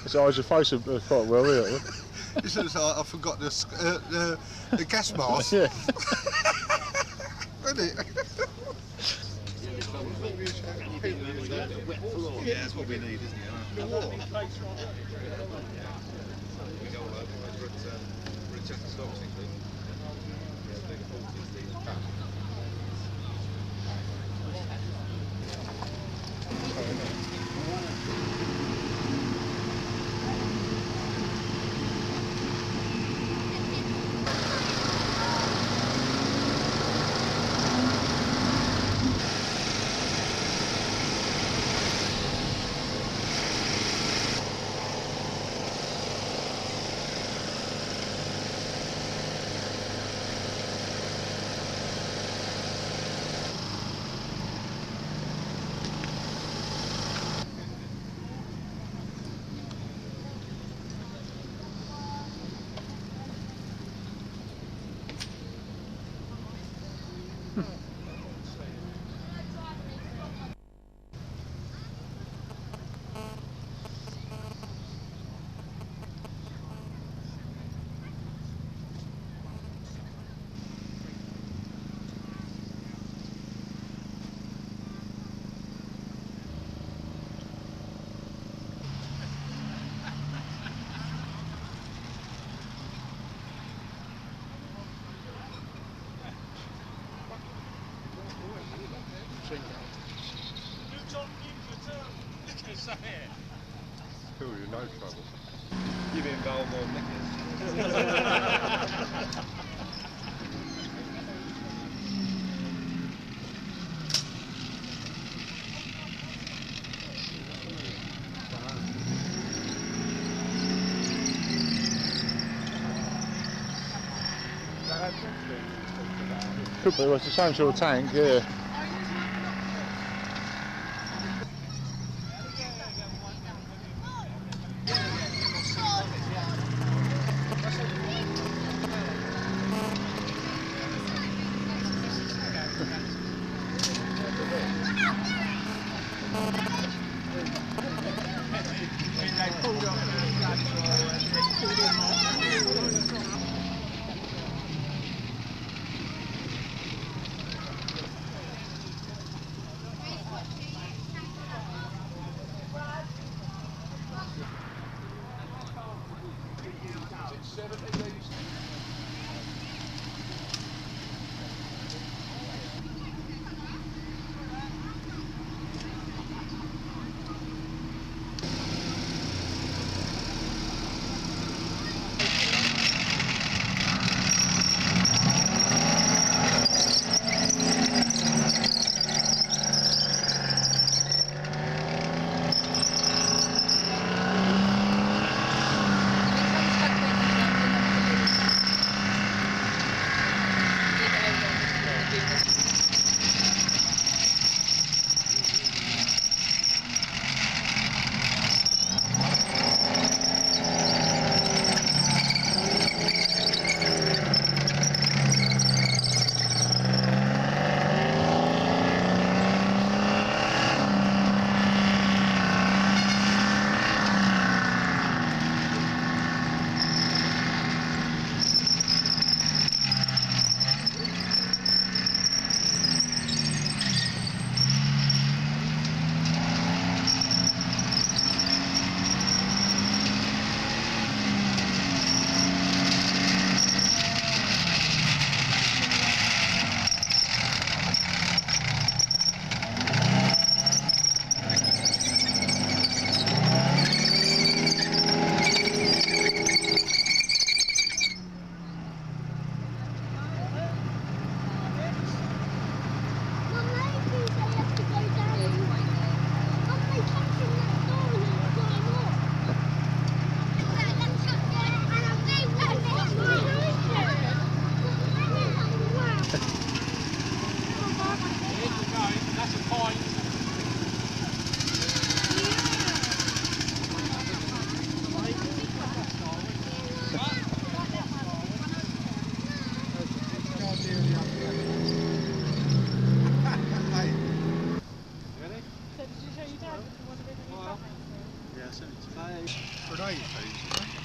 So I should face him quite well here. This is, I forgot the gas mask. Yeah. Isn't it? Yeah, that's what we need, isn't it? We go over we're checking stocks, Cool, you're no trouble. You've been involved more than Nicholas. Could be, well, it's the same sort of tank, yeah.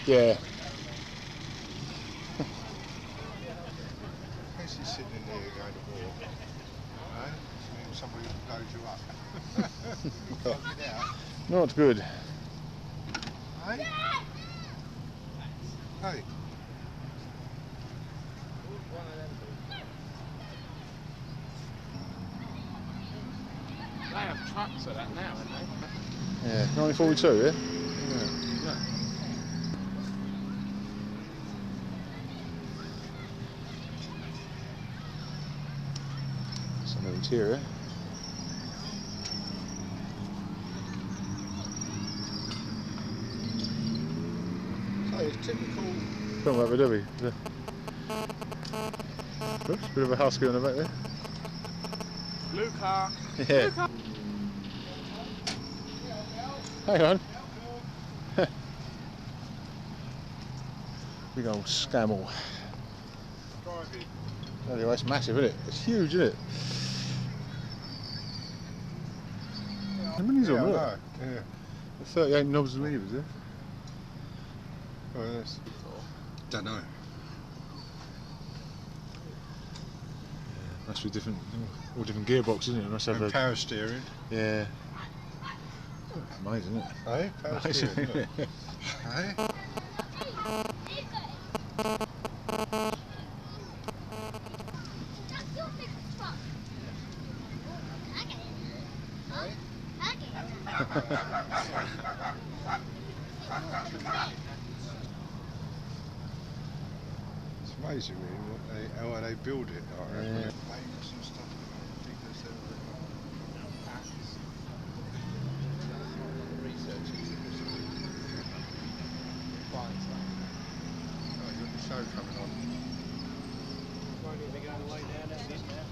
Yeah. Who's he sitting in there going to war? Eh? Somebody blows you up. You can't get out. Not good. Hey? Hey? They have trucks of that now, haven't they? Yeah, 1942, yeah? Yeah. Some interior. So it's typical. Don't worry, do we? Oops, bit of a husky on the back there. Blue car. Yeah. Hang on. Big old scamel. Driving. Anyway, it's massive, isn't it? It's huge, isn't it? How many's on I there? know. Yeah. 38 knobs and levers, yeah? Oh, yes. Don't know. Must be different, all different gearboxes, isn't it? Must have And a power steering. yeah. Amazing, isn't it? Hey? Power Amazing, steering. isn't it? Look. Hey? It's amazing really how they build it. Like, Yeah. Famous and stuff. Because oh, you've got the show coming on. Won't even be going away now, that's it now.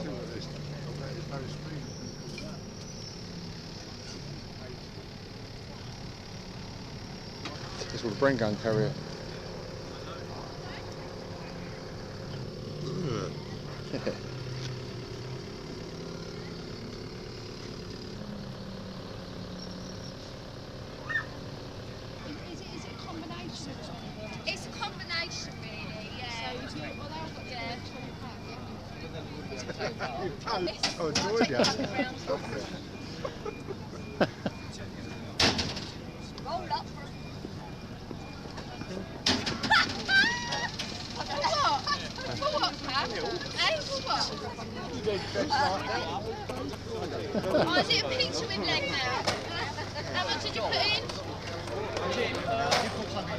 See what this is. There's no speed. It's called a brain gun carrier. Is it a combination of something? It's a combination, really, yeah. So you do, well, they've got Yeah. Oh, enjoyed you. Roll up for For what, Pat? Eh, for what? Oh, is it a pizza with leg now? How much did you put in?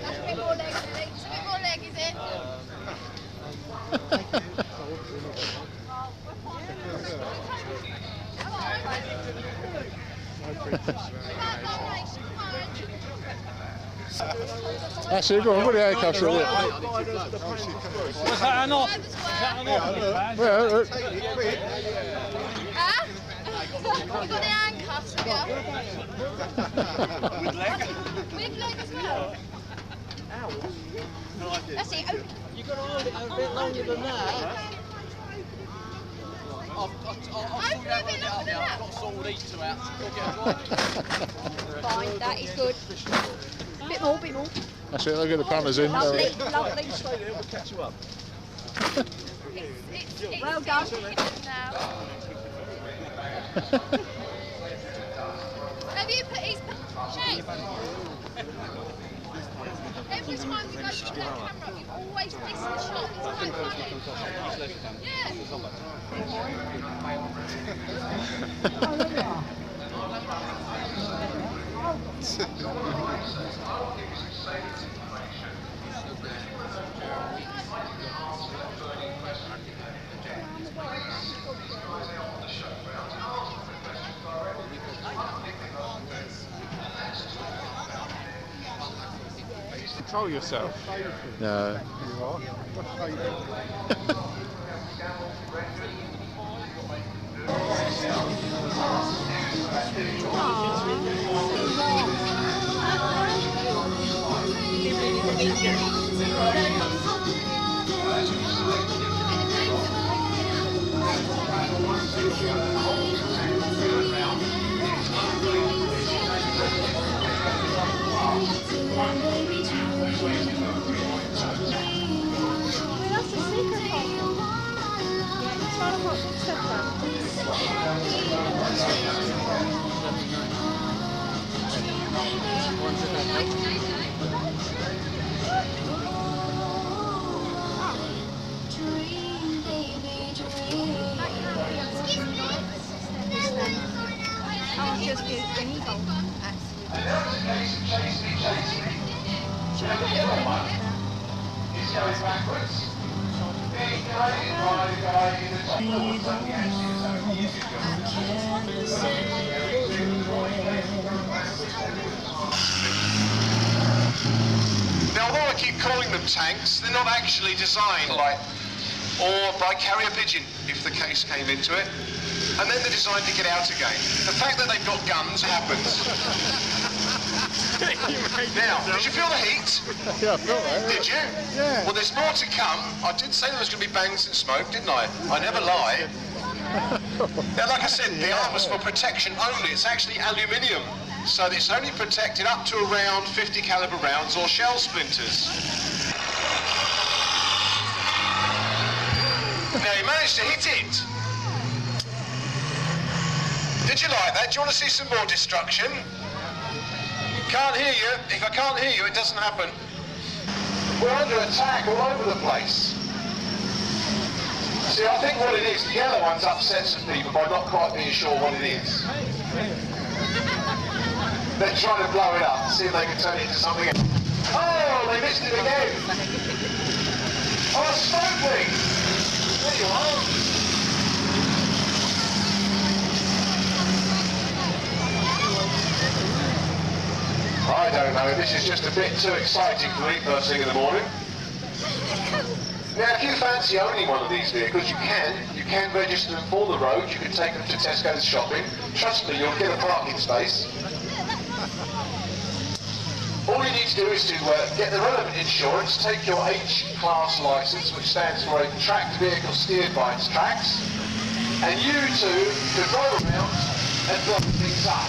That's a bit more leg, really. It's a bit more leg, is it? That's it, go on, put the handcuffs on it. Was that an off? Was that an off? Well, Huh? You got the handcuffs, have you? With leg? With leg as well. That's it. Open. You've got to hold it a bit longer than that. I'll Open a bit longer than that. got sold each two out. Fine, that is good. Bit more, bit more. that's it, they'll get the punters in. Lovely, lovely. Stay there, we'll catch you up. It's well done. Now. Have you put his shape? Every time we go to put that camera up, you always miss the shot. It's quite funny. Yeah. Control yourself. No. You are. What's favourite? That's a secret hole. It's not a hot I'll just get any hole. Now, although I keep calling them tanks, they're not actually designed like, or by carrier pigeon, if the case came into it. And then they're designed to get out again. The fact that they've got guns happens. Now, did you feel the heat? Yeah, I felt that. Did you? Yeah. Well, there's more to come. I did say there was going to be bangs and smoke, didn't I? I never lie. Now, like I said, the armour's for protection only. It's actually aluminium. So it's only protected up to around 50 calibre rounds or shell splinters. Now, you managed to hit it. Did you like that? Do you want to see some more destruction? Can't hear you. If I can't hear you, it doesn't happen. We're under attack all over the place. See, I think what it is, the yellow one's upset some people by not quite being sure what it is. They're trying to blow it up, see if they can turn it into something else. Oh, they missed it again. Oh, a smoke ring. There you are. I don't know, this is just a bit too exciting for me first thing in the morning. Now, if you fancy owning one of these vehicles, you can register them for the road, you can take them to Tesco's shopping. Trust me, you'll get a parking space. All you need to do is to get the relevant insurance, take your H-Class licence, which stands for a tracked vehicle steered by its tracks, and you two can drive around and blow things up.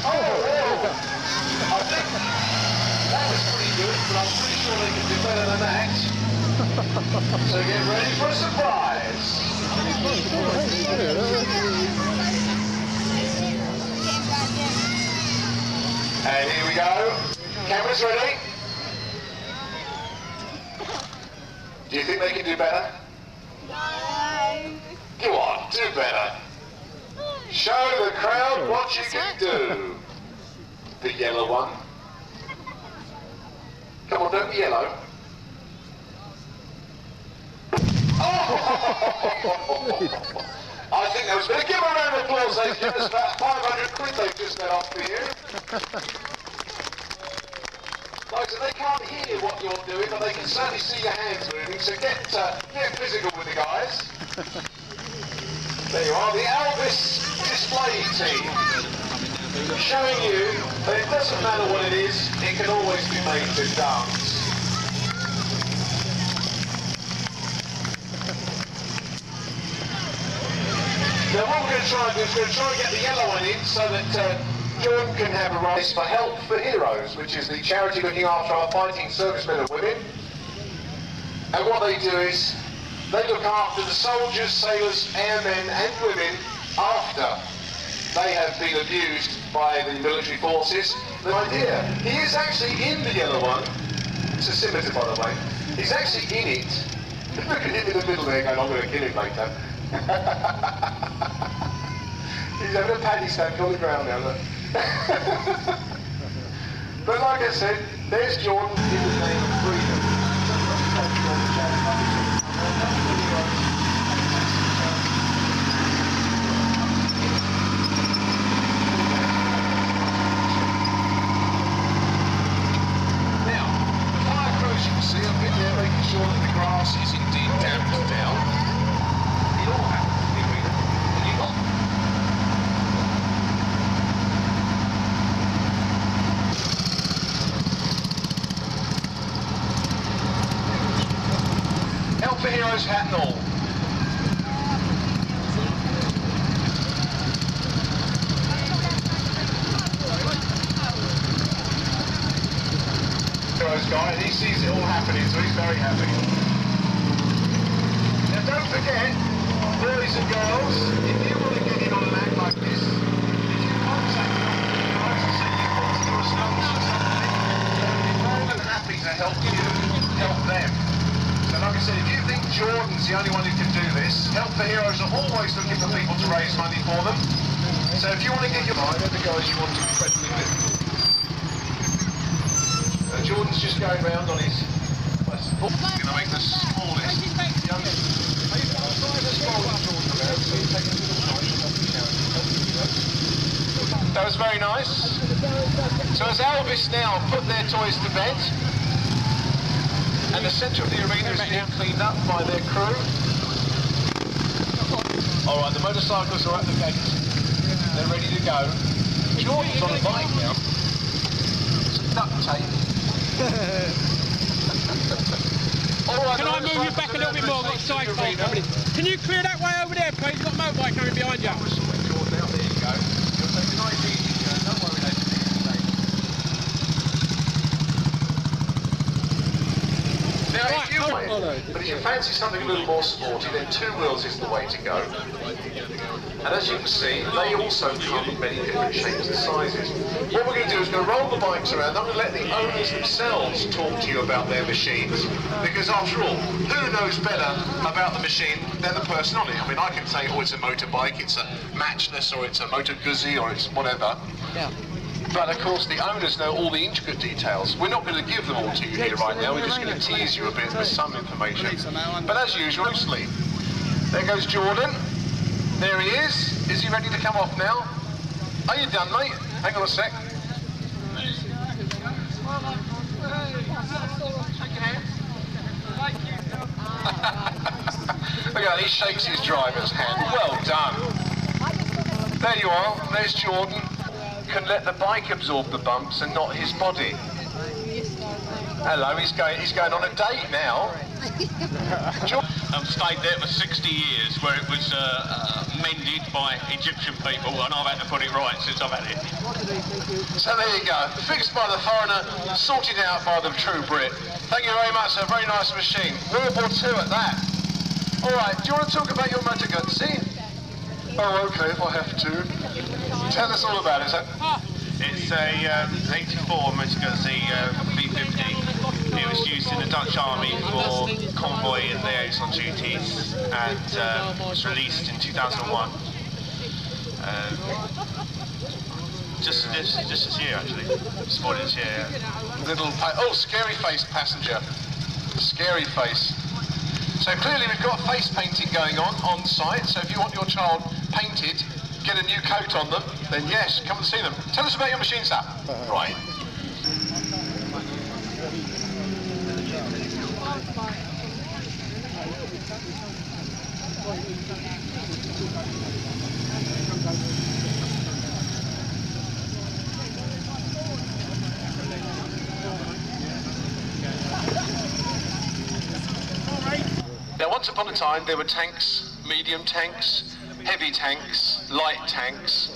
Oh! I think that was pretty good, but I'm pretty sure they can do better than that. So get ready for a surprise. And here we go. Cameras ready? Do you think they can do better? No. Go on, do better. Show the crowd what you can do. The yellow one. Come on, don't be yellow. Oh! I think that was better. Give a round of applause, ladies and gentlemen. It's about 500 quid they've just let off for you. Like I said, they can't hear what you're doing, but they can certainly see your hands moving, so get physical with the guys. There you are, the Elvis display team. Showing you that it doesn't matter what it is, it can always be made to dance. Now what we're going to try and do is we're going to try and get the yellow one in so that Jordan can have a race for Help for Heroes, which is the charity looking after our fighting servicemen and women. And what they do is they look after the soldiers, sailors, airmen and women after they have been abused by the military forces. The idea, he is actually in the yellow one. It's a scimitar, by the way. He's actually in it. Look at him in the middle there going, I'm going to kill him later. He's having a paddy stank on the ground now, look. But like I said, there's Jordan in the name of freedom. See, I've been there making sure that the grass is indeed damped down. It all happens to be green. And you got Help for Heroes hat and all. Heroes guy, and he sees it all happening, so he's very happy. Now don't forget, boys and girls, if you want to get in on an act like this, if you contact them, say you want to do a stunt or something, they'll be more than happy to help you, help them. So like I said, if you think Jordan's the only one who can do this, Help for Heroes are always looking for people to raise money for them. So if you want to get your mind, they're the guys you want to be friendly with. Jordan's just going round on his... He's going to make the smallest, That was very nice. So as Elvis now put their toys to bed, and the centre of the arena is now cleaned up by their crew. Alright, the motorcycles are at the gate. They're ready to go. Jordan's on a bike now. It's duct tape. Alright, Can I move you back a little bit more? I've got side car coming in. Can you clear that way over there, please? You've got a motorbike coming behind you. Jordan, out there you go. You'll take a nice easy turn. Don't worry, ladies. Now, if you but if you fancy something a little more sporty, then two wheels is the way to go. And as you can see, they also come in many different shapes and sizes. What we're going to do is we're going to roll the bikes around. I'm going to let the owners themselves talk to you about their machines. Because after all, who knows better about the machine than the person on it? I mean, I can say, oh, it's a motorbike, it's a matchless, or it's a Moto Guzzi, or it's whatever. Yeah. But of course the owners know all the intricate details. We're not going to give them all to you here right now, we're just going to tease you a bit with some information. But as usual, mostly. There goes Jordan. There he is. Is he ready to come off now? Are you done, mate? Hang on a sec. Look at that, he shakes his driver's hand. Well done. There you are. There's Jordan. Can let the bike absorb the bumps and not his body. Hello, he's going on a date now. I've stayed there for 60 years, where it was mended by Egyptian people, and I've had to put it right since I've had it. So there you go, fixed by the foreigner, sorted out by the true Brit. Thank you very much, a very nice machine. World War II at that. All right, do you want to talk about your Moto Guzzi? Oh, okay, if I have to. Tell us all about it, sir. It's a 84 Moto Guzzi B50. It was used in the Dutch Army for convoy and liaison duties, and was released in 2001. Just this year, actually. Spotted this year. Little, oh, scary face passenger. Scary face. So clearly we've got face painting going on site, so if you want your child painted, get a new coat on them, then yes, come and see them. Tell us about your machine, sir. Right. Now, once upon a time, there were tanks, medium tanks, heavy tanks, light tanks.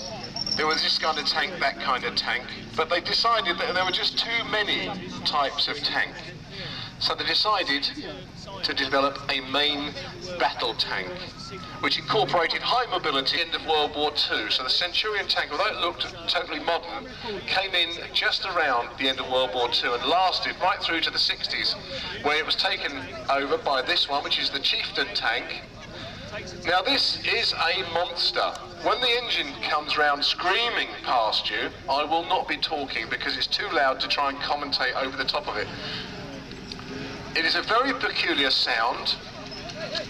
There was this kind of tank, that kind of tank. But they decided that there were just too many types of tank. So they decided to develop a main battle tank, which incorporated high mobility at the end of World War II. So the Centurion tank, although it looked totally modern, came in just around the end of World War II and lasted right through to the 60s, where it was taken over by this one, which is the Chieftain tank. Now this is a monster. When the engine comes round screaming past you, I will not be talking because it's too loud to try and commentate over the top of it. It is a very peculiar sound,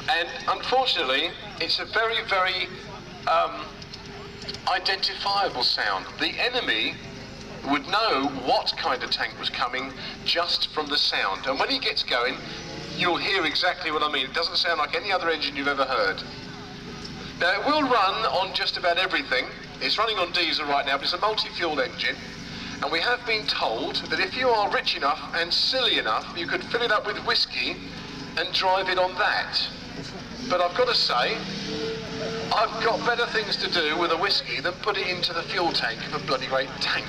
and unfortunately it's a very, very identifiable sound. The enemy would know what kind of tank was coming just from the sound, and when he gets going you'll hear exactly what I mean. It doesn't sound like any other engine you've ever heard. Now it will run on just about everything. It's running on diesel right now, but it's a multi-fuel engine. And we have been told that if you are rich enough and silly enough, you could fill it up with whiskey and drive it on that. But I've got to say, I've got better things to do with a whiskey than put it into the fuel tank of a bloody great tank.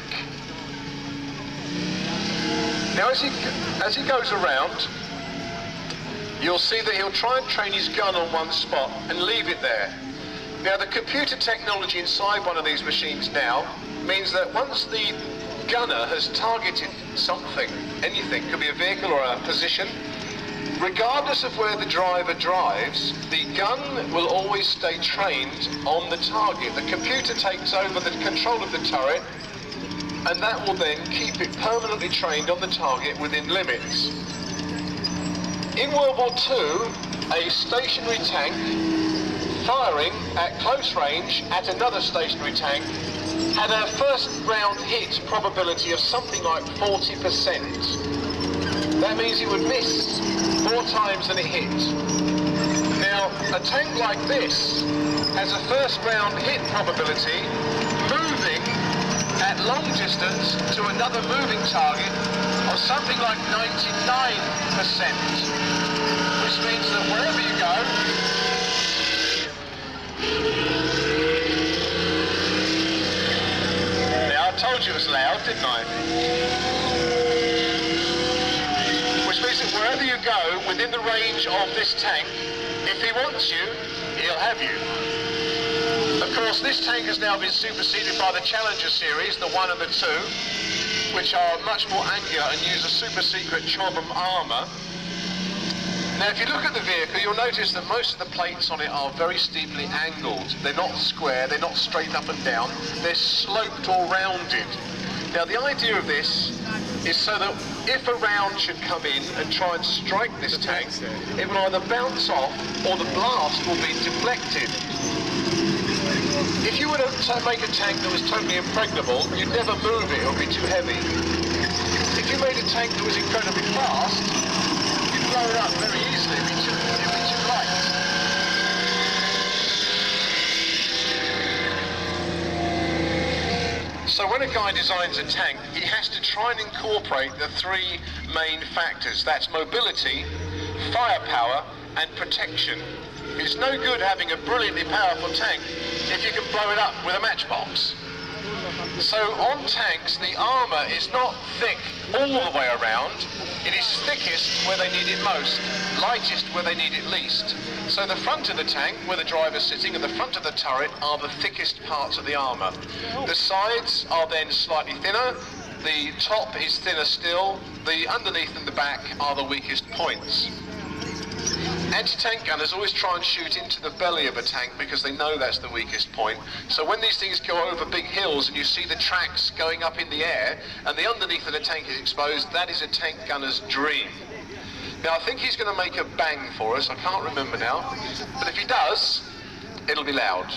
Now as he goes around, you'll see that he'll try and train his gun on one spot and leave it there. Now the computer technology inside one of these machines now means that once the gunner has targeted something, anything, could be a vehicle or a position, regardless of where the driver drives, the gun will always stay trained on the target. The computer takes over the control of the turret, and that will then keep it permanently trained on the target within limits. In World War II, a stationary tank firing at close range at another stationary tank had a first round hit probability of something like 40%. That means it would miss 4 times than it hit. Now, a tank like this has a first round hit probability moving at long distance to another moving target of something like 99%, which means that wherever you go, now I told you it was loud, didn't I? Which means that wherever you go within the range of this tank, if he wants you, he'll have you. Of course, this tank has now been superseded by the Challenger series, the 1 and the 2, which are much more angular and use a super secret Chobham armour. Now, if you look at the vehicle, you'll notice that most of the plates on it are very steeply angled. They're not square, they're not straight up and down, they're sloped or rounded. Now, the idea of this is so that if a round should come in and try and strike this tank, it will either bounce off or the blast will be deflected. If you were to make a tank that was totally impregnable, you'd never move it, it would be too heavy. If you made a tank that was incredibly fast, you'd blow it up very easily, it'd be too light. So when a guy designs a tank, he has to try and incorporate the 3 main factors. That's mobility, firepower, and protection. It's no good having a brilliantly powerful tank if you can blow it up with a matchbox. So on tanks, the armour is not thick all the way around. It is thickest where they need it most, lightest where they need it least. So the front of the tank, where the driver's sitting, and the front of the turret are the thickest parts of the armour. The sides are then slightly thinner, the top is thinner still, the underneath and the back are the weakest points. Anti-tank gunners always try and shoot into the belly of a tank because they know that's the weakest point. So when these things go over big hills and you see the tracks going up in the air and the underneath of the tank is exposed, that is a tank gunner's dream. Now I think he's going to make a bang for us, I can't remember now, but if he does, it'll be loud,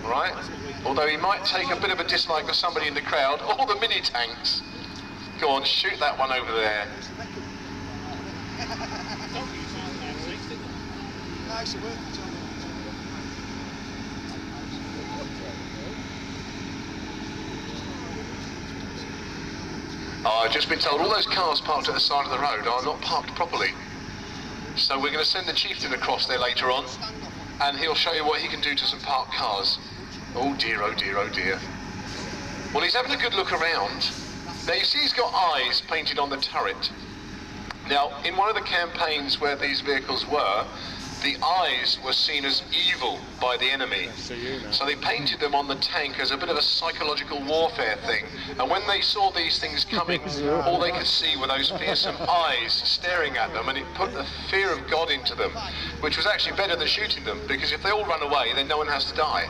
right? Although he might take a bit of a dislike of somebody in the crowd. All the mini tanks. Go on, shoot that one over there. Oh, I've just been told all those cars parked at the side of the road are not parked properly. So we're going to send the chieftain across there later on, and he'll show you what he can do to some parked cars. Oh dear, oh dear, oh dear. Well, he's having a good look around. Now you see he's got eyes painted on the turret. Now, in one of the campaigns where these vehicles were, the eyes were seen as evil by the enemy. So they painted them on the tank as a bit of a psychological warfare thing. And when they saw these things coming, all they could see were those fearsome eyes staring at them, and it put the fear of God into them, which was actually better than shooting them, because if they all run away, then no one has to die.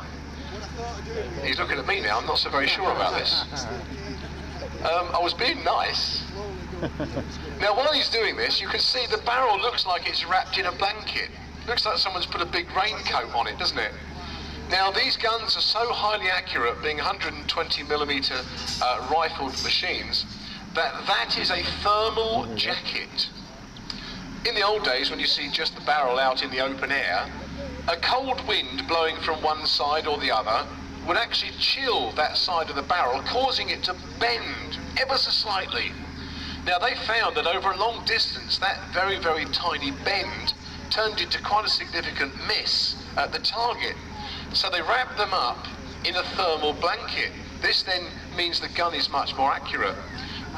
He's looking at me now, I'm not so very sure about this. I was being nice. Now while he's doing this, you can see the barrel looks like it's wrapped in a blanket. Looks like someone's put a big raincoat on it, doesn't it? Now these guns are so highly accurate, being 120mm rifled machines, that is a thermal jacket. In the old days, when you see just the barrel out in the open air, a cold wind blowing from one side or the other would actually chill that side of the barrel, causing it to bend ever so slightly. Now they found that over a long distance, that very, very tiny bend turned into quite a significant miss at the target. So they wrapped them up in a thermal blanket. This then means the gun is much more accurate.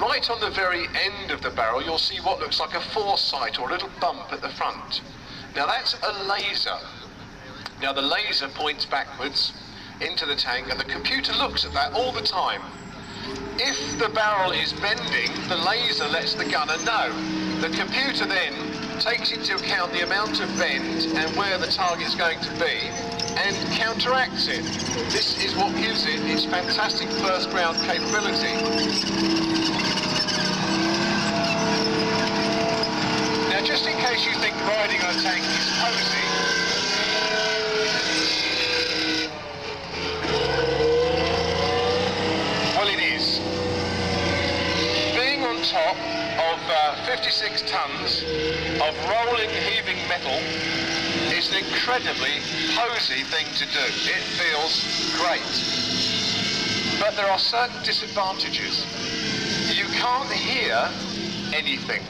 right on the very end of the barrel, you'll see what looks like a foresight or a little bump at the front. Now that's a laser. Now the laser points backwards into the tank, and the computer looks at that all the time. If the barrel is bending, the laser lets the gunner know. The computer then takes into account the amount of bend and where the target's going to be and counteracts it. This is what gives it its fantastic first ground capability. Now just in case you think riding on a tank is posy, well, it is. Being on top of 56 tons of rolling, heaving metal is an incredibly posy thing to do. It feels great. But there are certain disadvantages. You can't hear anything.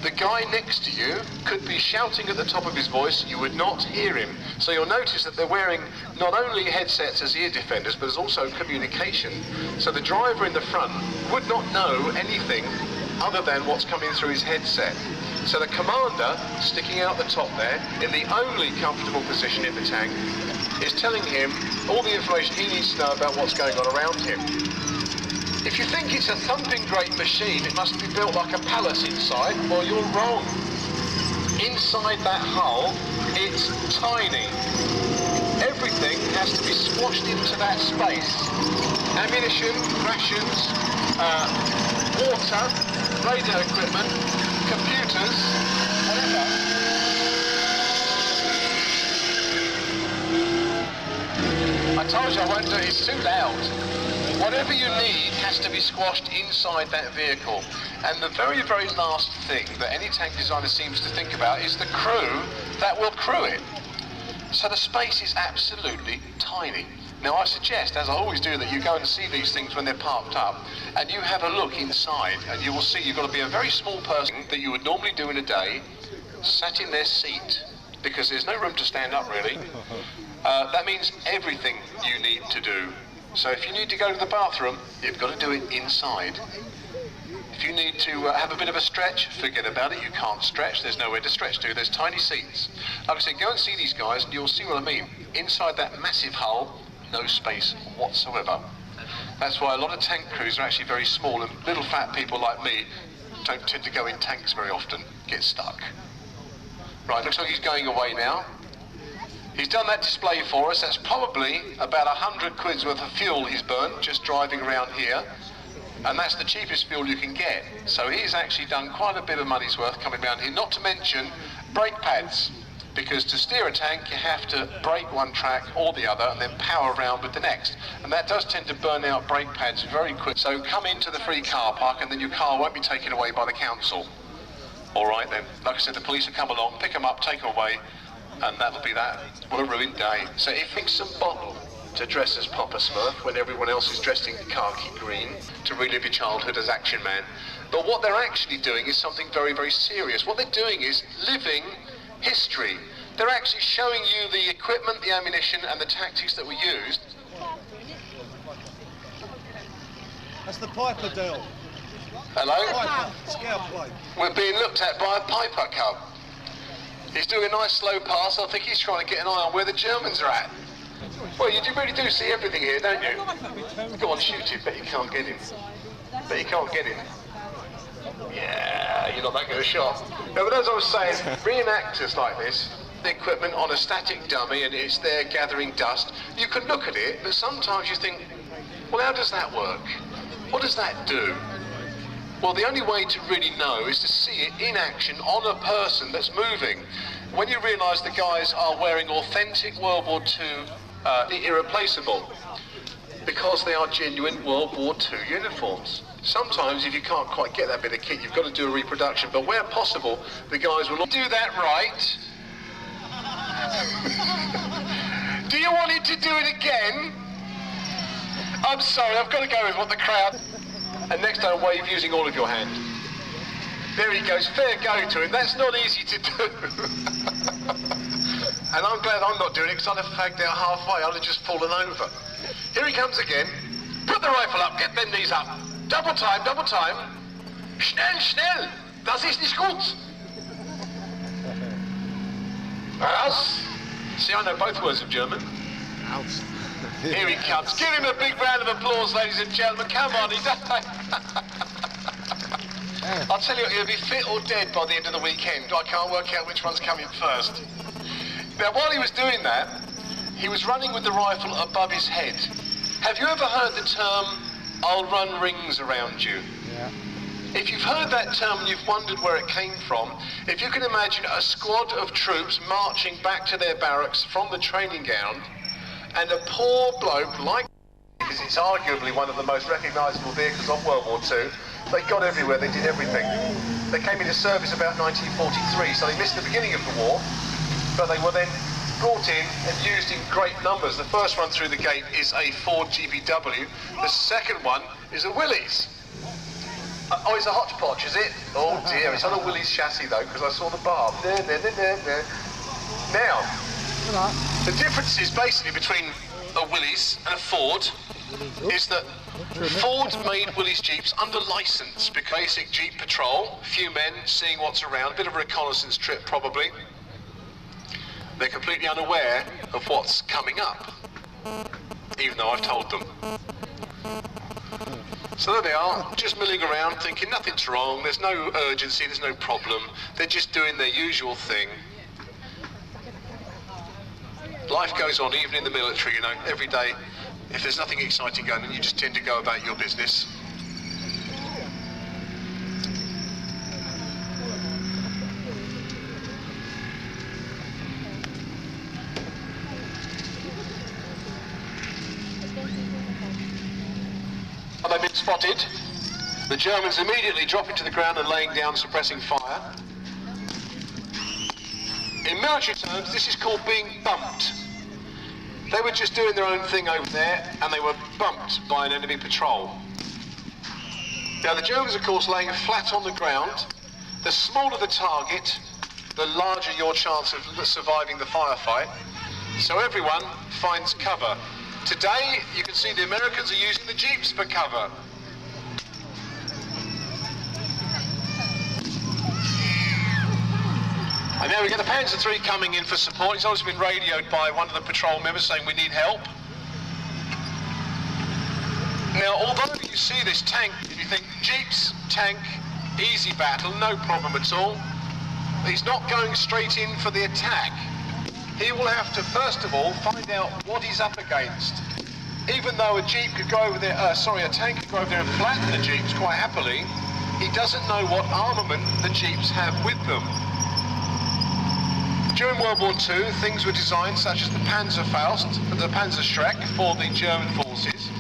The guy next to you could be shouting at the top of his voice, you would not hear him. So you'll notice that they're wearing not only headsets as ear defenders, but there's also communication. So the driver in the front would not know anything other than what's coming through his headset. So the commander, sticking out the top there, in the only comfortable position in the tank, is telling him all the information he needs to know about what's going on around him. If you think it's a thumping great machine, it must be built like a palace inside, well, you're wrong. Inside that hull, it's tiny. Everything has to be squashed into that space. Ammunition, rations, water, radio equipment, computers, whatever. I told you I won't do it, it's too loud. Whatever you need has to be squashed inside that vehicle. And the very, very last thing that any tank designer seems to think about is the crew that will crew it. So the space is absolutely tiny. Now I suggest, as I always do, that you go and see these things when they're parked up, and you have a look inside, and you will see you've got to be a very small person that you would normally do in a day, sat in their seat, because there's no room to stand up really. That means everything you need to do. So if you need to go to the bathroom, you've got to do it inside. If you need to have a bit of a stretch, forget about it, you can't stretch, there's nowhere to stretch to, there's tiny seats. Like I said, go and see these guys and you'll see what I mean. Inside that massive hull, no space whatsoever. That's why a lot of tank crews are actually very small, and little fat people like me don't tend to go in tanks very often, get stuck. Right, looks like he's going away now. He's done that display for us. That's probably about 100 quid's worth of fuel he's burnt just driving around here. And that's the cheapest fuel you can get. So he's actually done quite a bit of money's worth coming around here, not to mention brake pads. Because to steer a tank, you have to brake one track or the other and then power around with the next. And that does tend to burn out brake pads very quick. So come into the free car park and then your car won't be taken away by the council. All right then, like I said, the police will come along, pick them up, take them away, and that'll be that. What a ruined day. So if it's some bottle to dress as Papa Smurf when everyone else is dressed in khaki green, to relive your childhood as Action Man. But what they're actually doing is something very, very serious. What they're doing is living history. They're actually showing you the equipment, the ammunition, and the tactics that were used. That's the Piper deal. Hello? Piper, scout plate. We're being looked at by a Piper Cub. He's doing a nice slow pass. I think he's trying to get an eye on where the Germans are at. Well, you really do see everything here, don't you? Go on, shoot him. Bet you can't get him. Bet you can't get him. Yeah, you're not that good a shot. No, but as I was saying, reenactors like this, the equipment on a static dummy and it's there gathering dust, you can look at it, but sometimes you think, well, how does that work? What does that do? Well, the only way to really know is to see it in action on a person that's moving. When you realise the guys are wearing authentic World War II irreplaceable, because they are genuine World War II uniforms. Sometimes if you can't quite get that bit of kit, you've got to do a reproduction, but where possible, the guys will do that right. Do you want it to do it again? I'm sorry, I've got to go with what the crowd... And next time, wave using all of your hand. There he goes, fair go to him. That's not easy to do. And I'm glad I'm not doing it, because I'd have fagged out halfway. I'd have just fallen over. Here he comes again. Put the rifle up, get them knees up. Double time, double time. Schnell, schnell. Das ist nicht gut. Aus. See, I know both words of German. Out. Here he comes. Give him a big round of applause, ladies and gentlemen. Come on, he's I'll tell you, he'll be fit or dead by the end of the weekend. I can't work out which one's coming first. Now, while he was doing that, he was running with the rifle above his head. Have you ever heard the term, "I'll run rings around you"? Yeah. If you've heard that term and you've wondered where it came from, if you can imagine a squad of troops marching back to their barracks from the training ground, and a poor bloke like, because it's arguably one of the most recognisable vehicles of World War II, they got everywhere, they did everything. They came into service about 1943, so they missed the beginning of the war, but they were then brought in and used in great numbers. The first one through the gate is a Ford GPW, the second one is a Willys. Oh, it's a Hodgepodge, is it? Oh dear, it's on a Willys chassis though, because I saw the barb. Now, the difference is basically between a Willys and a Ford is that Ford made Willys Jeeps under license, because basic Jeep patrol, a few men seeing what's around, a bit of a reconnaissance trip probably. They're completely unaware of what's coming up, even though I've told them. So there they are, just milling around thinking nothing's wrong, there's no urgency, there's no problem, they're just doing their usual thing. Life goes on, even in the military, you know, every day. If there's nothing exciting going on, you just tend to go about your business. They've been spotted. The Germans immediately dropping to the ground and laying down, suppressing fire. In military terms, this is called being bumped. They were just doing their own thing over there, and they were bumped by an enemy patrol. Now, the Germans, of course, laying flat on the ground. The smaller the target, the larger your chance of surviving the firefight. So everyone finds cover. Today, you can see the Americans are using the Jeeps for cover. And now we get the Panzer III coming in for support. It's also been radioed by one of the patrol members saying we need help. Now, although you see this tank, you think Jeeps, tank, easy battle, no problem at all. He's not going straight in for the attack. He will have to, first of all, find out what he's up against. Even though a Jeep could go over there, a tank could go over there and flatten the Jeeps quite happily, he doesn't know what armament the Jeeps have with them. During World War II, things were designed such as the Panzerfaust, the Panzerschreck for the German forces,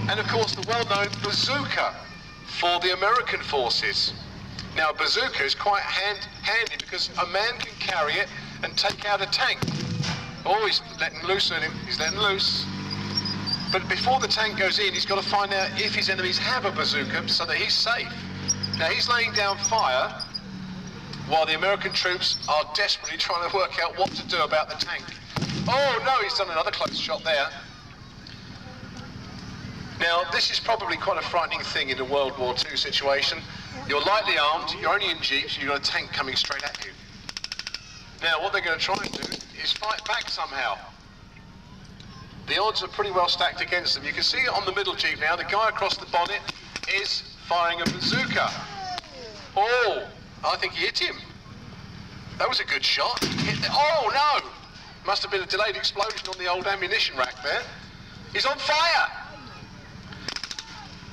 and of course the well-known bazooka for the American forces. Now, a bazooka is quite handy because a man can carry it and take out a tank. Oh, he's letting loose on him, he's letting loose. But before the tank goes in, he's got to find out if his enemies have a bazooka so that he's safe. Now, he's laying down fire while the American troops are desperately trying to work out what to do about the tank. Oh no, he's done another close shot there. Now, this is probably quite a frightening thing in a World War II situation. You're lightly armed, you're only in Jeeps, you've got a tank coming straight at you. Now, what they're going to try and do is fight back somehow. The odds are pretty well stacked against them. You can see on the middle Jeep now, the guy across the bonnet is firing a bazooka. Oh, I think he hit him. That was a good shot. Oh no! Must have been a delayed explosion on the old ammunition rack there. He's on fire!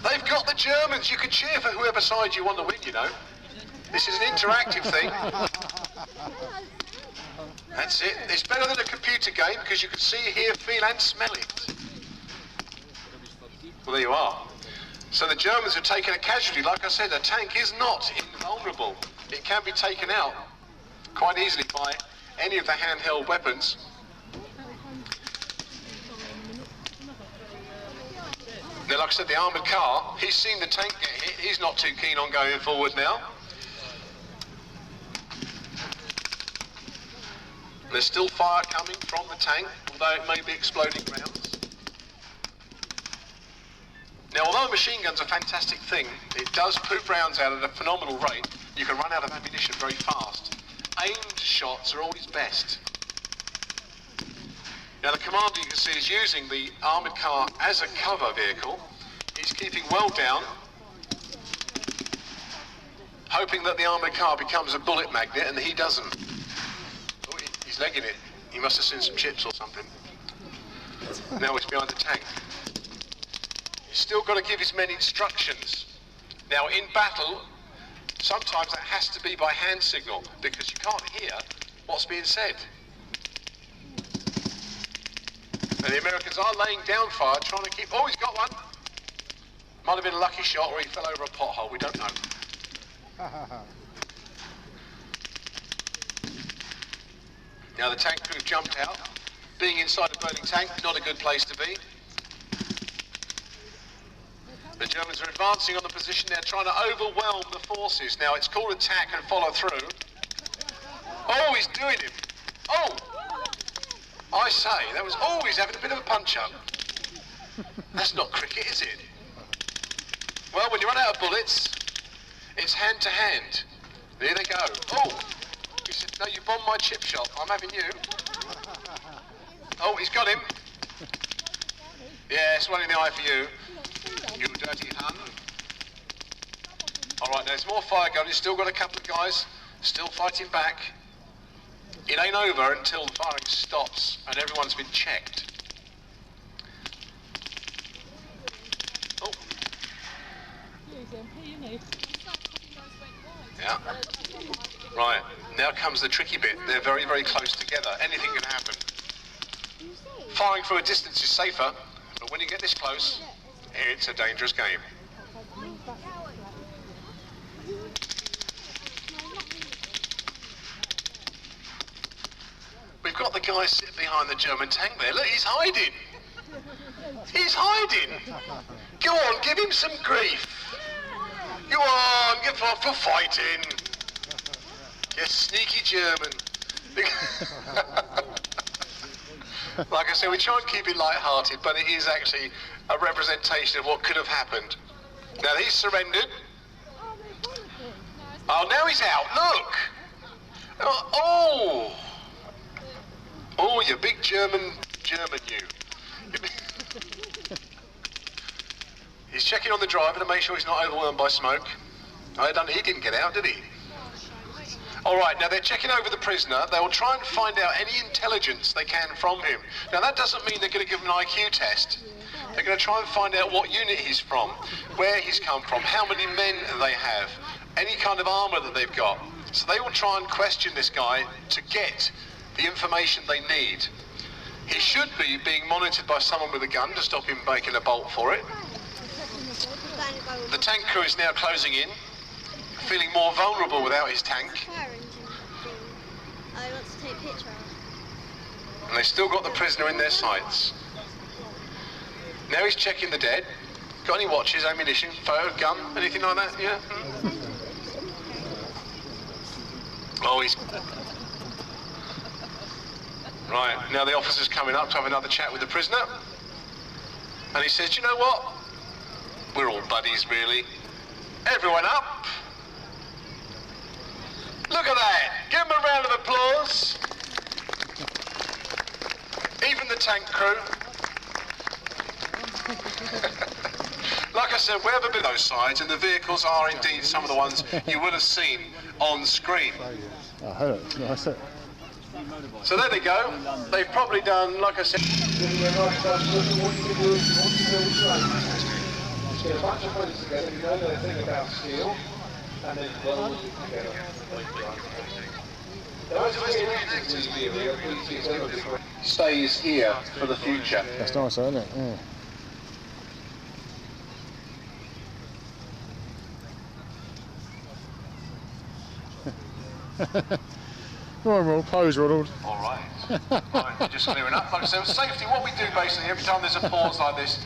They've got the Germans. You can cheer for whoever side you want to win, you know. This is an interactive thing. That's it. It's better than a computer game because you can see, hear, feel and smell it. Well, there you are. So the Germans have taken a casualty. Like I said, a tank is not invulnerable. It can be taken out quite easily by any of the handheld weapons. Now, like I said, the armoured car, he's seen the tank get hit. He's not too keen on going forward now. There's still fire coming from the tank, although it may be exploding rounds. Now, although a machine gun's a fantastic thing, it does poop rounds out at a phenomenal rate. You can run out of ammunition very fast. Aimed shots are always best. Now, the commander, you can see, is using the armoured car as a cover vehicle. He's keeping well down, hoping that the armoured car becomes a bullet magnet, and he doesn't. Oh, he's legging it. He must have seen some chips or something. Now he's behind the tank. He's still got to give his men instructions. Now, in battle, sometimes that has to be by hand signal, because you can't hear what's being said. And the Americans are laying down fire, trying to keep... Oh, he's got one! Might have been a lucky shot, or he fell over a pothole, we don't know. Now the tank crew jumped out. Being inside a burning tank, not a good place to be. The Germans are advancing on the position. They're trying to overwhelm the forces. Now it's called attack and follow through. Oh, he's doing it. Oh! I say, that was always having a bit of a punch-up. That's not cricket, is it? Well, when you run out of bullets, it's hand-to-hand. There they go. Oh! He said, no, you bombed my chip shop. I'm having you. Oh, he's got him. Yeah, it's one in the eye for you. You dirty Hun. All right, there's more fire going. He's still got a couple of guys still fighting back. It ain't over until the firing stops and everyone's been checked. Oh. Yeah. Right, now comes the tricky bit. They're very, very close together. Anything can happen. Firing from a distance is safer, but when you get this close, it's a dangerous game. We've got the guy sitting behind the German tank there. Look, he's hiding. He's hiding. Go on, give him some grief. Go on, give off for fighting. You sneaky German. Like I said, we try and keep it light-hearted, but it is actually a representation of what could have happened. Now he's surrendered. Oh, now he's out. Look. Oh. Oh, you big German you. He's checking on the driver to make sure he's not overwhelmed by smoke. He didn't get out, did he? All right, now they're checking over the prisoner. They will try and find out any intelligence they can from him. Now that doesn't mean they're going to give him an IQ test. They're going to try and find out what unit he's from, where he's come from, how many men they have, any kind of armour that they've got. So they will try and question this guy to get the information they need. He should be being monitored by someone with a gun to stop him making a bolt for it. The tank crew is now closing in, feeling more vulnerable without his tank. I want to take a picture of. And they've still got the prisoner in their sights. Now he's checking the dead. Got any watches, ammunition, photo, gun, anything like that? Yeah? Oh, he's... Right, now the officer's coming up to have another chat with the prisoner. And he says, you know what? We're all buddies, really. Everyone up. Look at that. Give him a round of applause. Even the tank crew. Like I said, we have a bit of those sides, and the vehicles are indeed some of the ones you would have seen on screen. Oh, hello. Nice. So there they go. They've probably done, like I said... Get a bunch of friends together who know their thing about steel, and then weld it together. Stays here for the future. That's nice, isn't it? Yeah. Right, pose, Ronald. All right. Right, just clearing up. Like I said, safety, what we do basically, every time there's a pause like this,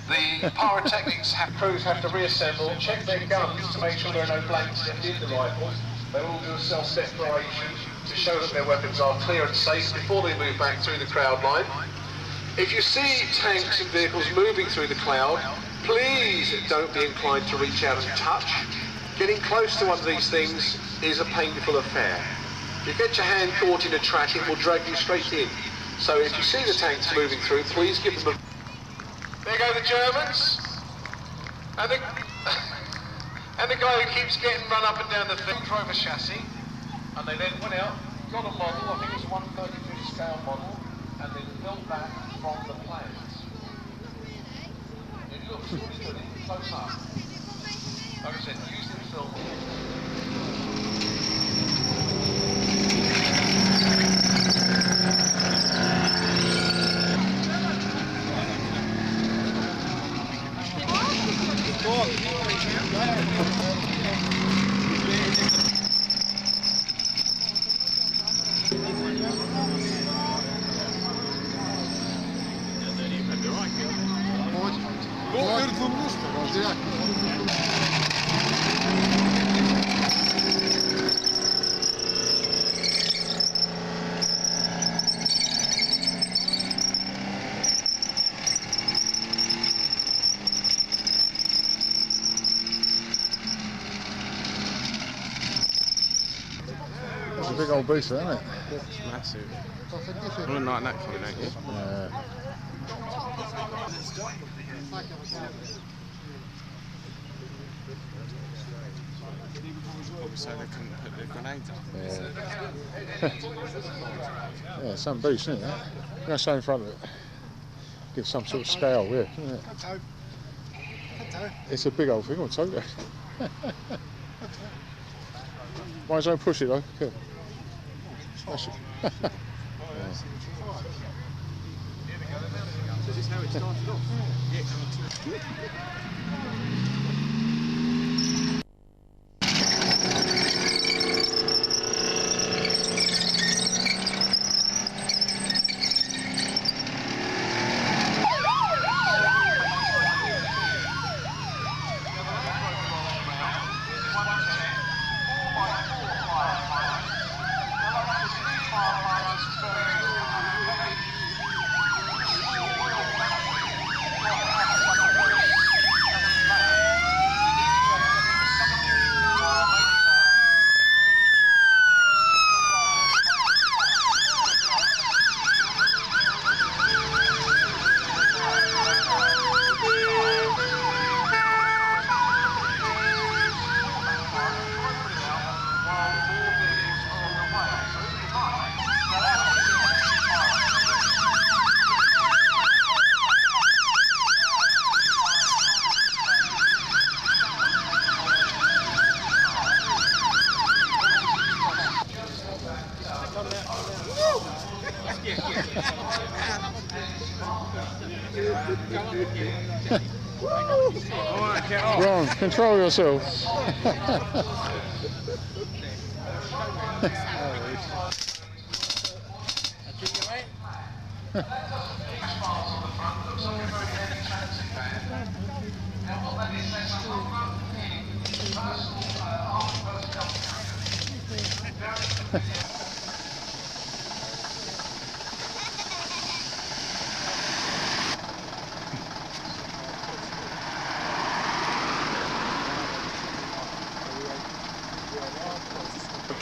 the pyrotechnics crews have to reassemble, check their guns to make sure there are no blanks left in the rifles. They all do a self-declaration to show that their weapons are clear and safe before they move back through the crowd line. If you see tanks and vehicles moving through the cloud, Please don't be inclined to reach out and touch. Getting close to one of these things is a painful affair. If you get your hand caught in a track, it will drag you straight in. So if you see the tanks moving through, please give them a... There go the Germans. And the guy who keeps getting run up and down the thing drove a chassis. And they then went out, got a model, I think it was a 133 scale model, and then built that from the plans. It looks really good, close up. Like I said, use the film. It's a big old beast, isn't it? It's massive. You wouldn't like that coming, don't you? Yeah. So they couldn't put the grenades up. Yeah. Yeah, some beast, isn't it? I'm going to stay in front of it. Give some sort of scale, yeah. Isn't it? It's a big old thing, I'll tell you. Might as well push it though. Okay. That's it. This is how it started off. Ron, control yourself.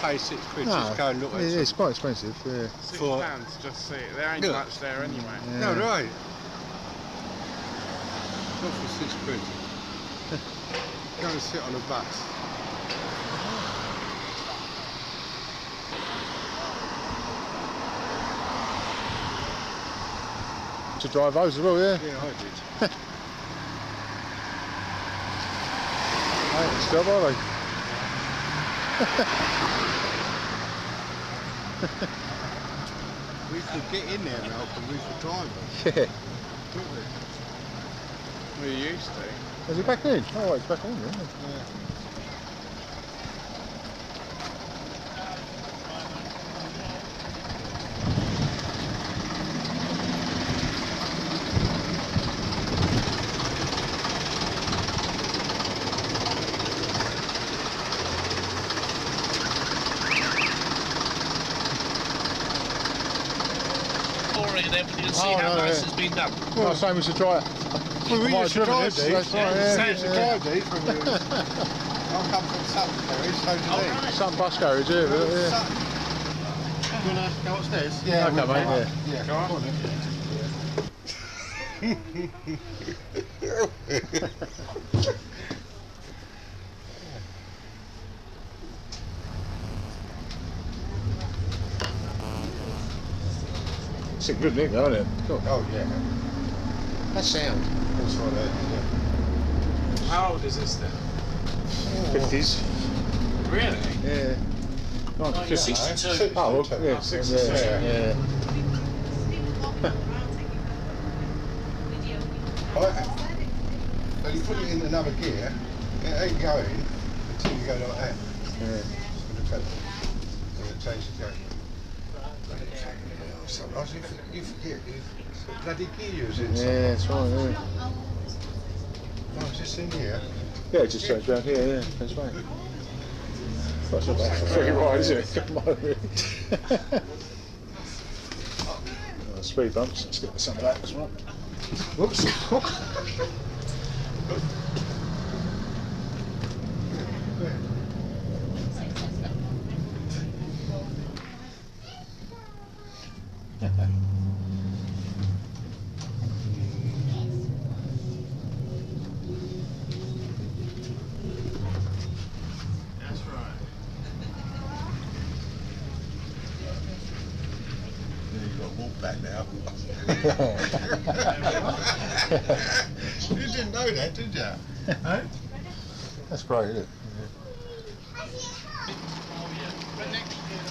Pay £6 No, just go and look at it's quite expensive. Yeah. £6 to just see it. There ain't much there anyway. Yeah. No, right. Not for £6. Go and sit on a bus. To drive those as well, yeah? Yeah, I did. Ain't a job, are they? We could get in there now because we could drive them. Yeah. We used to. Is it back in? Oh, it's back on, isn't it? Yeah. There, but you can see how nice it's been done. Well, same as the dry. Well, we might used to have driven drive it, these. that's right, yeah. We used to drive these when we was... I come from Sutton Ferry, so do they. Some bus garage, yeah. But, yeah. Sutton. Do you want to go upstairs? Yeah, okay, we'll mate, go. yeah. Go on. It's a good nick, though, isn't it? Cool. Oh, yeah. That sound. That's what it is, yeah. How old is this then? 50s. Really? Yeah. 1950s. 62. Oh, well, yeah, 62. yeah. So you put it in another gear, it ain't going until you go like that. Yeah. With the pedal. And it changes the gear. Sometimes you forget, bloody gears in. Yeah, that's right, yeah. Oh, it's just in here. Yeah, it just turns round here, yeah, that's right. That's not bad for free ride, is it? Come on, really. Speed bumps, let's get some of that as well. Whoops. That's right. You've got to walk back now. You didn't know that, did you? Huh? That's great, isn't it? But next year,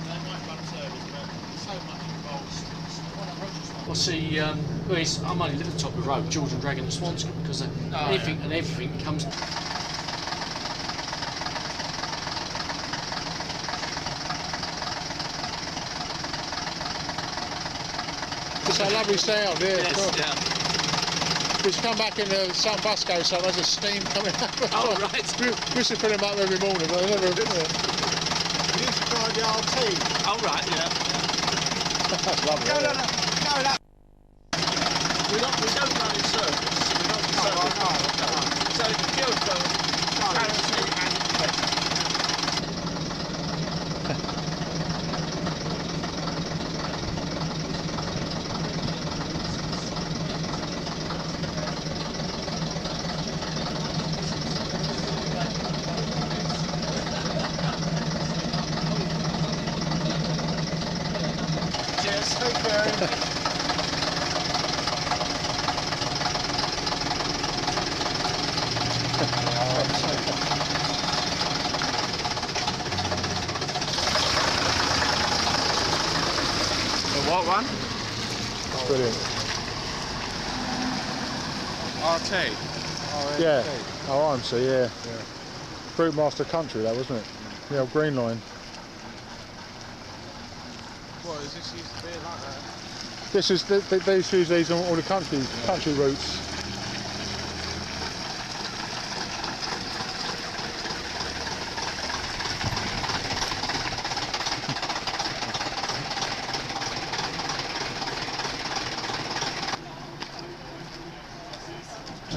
they might run service, but so much involves. Well, see, I'm only live at the top of the road, George and Dragon and Swanscombe, because everything comes. It's a lovely sound, yeah. Yes, Cool. yeah. We should come back in some bus go, so there's a steam coming out. Oh, right. We should put them up every morning, but they never. We used to drive the RT. Oh, right, yeah. That's lovely. No, that. We don't run in circles. We don't run in circles. So the fuel flow, clarity and pressure. Cheers, thank you. What one? Brilliant. RT. Yeah. Oh, IMC, yeah. Brutemaster Country, that wasn't it? The old green line. What is this used to be like that? This is they used to use these on all the country routes.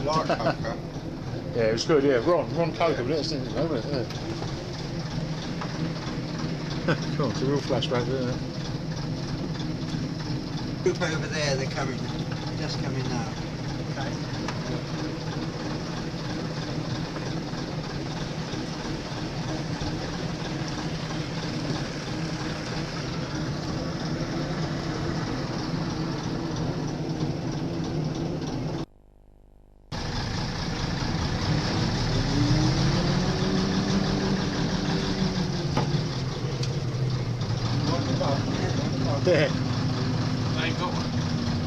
Like Coca. Yeah, it was good. Yeah, Ron Coker, but it's isn't it? Yeah. Cool. It's a real flashback, isn't it? Group over there, they're coming. Just coming now. Okay. Yeah. They ain't got one.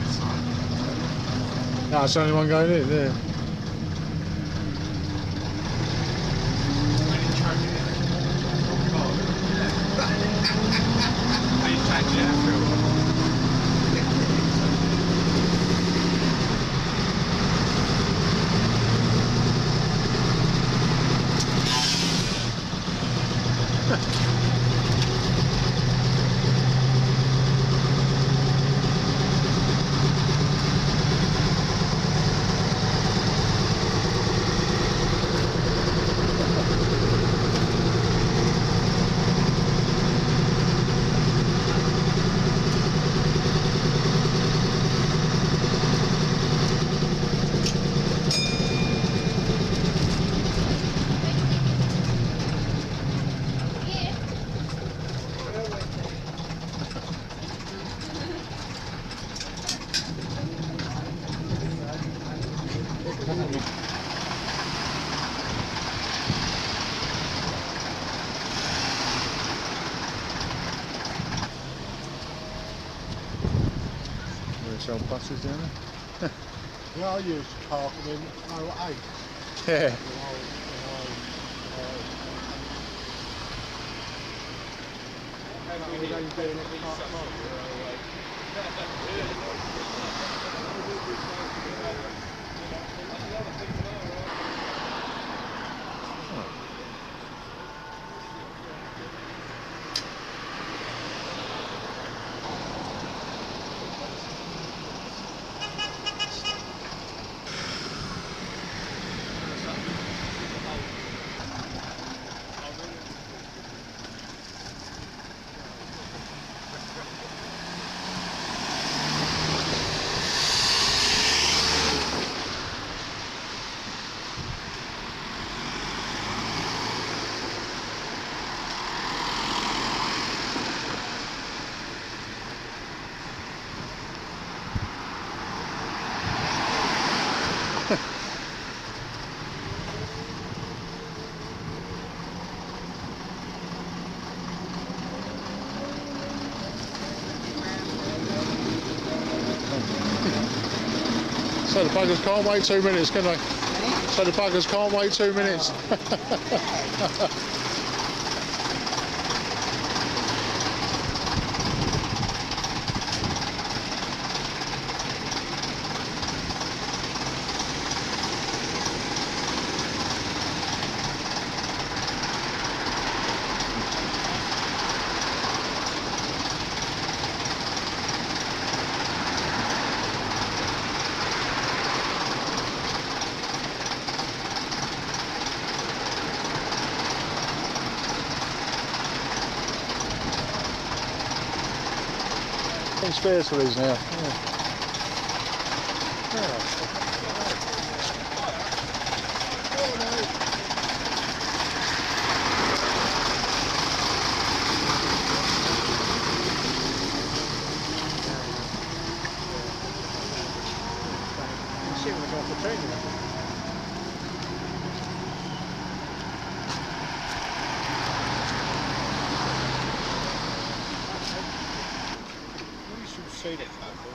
This side. No, it's the only one going in. Yeah. Really track it. They track it everywhere. sell buses down there. Yeah, I used to park them in 08. Yeah. So the buggers can't wait 2 minutes, can they? So the buggers can't wait 2 minutes. Spares for these now. Yeah. See that platform.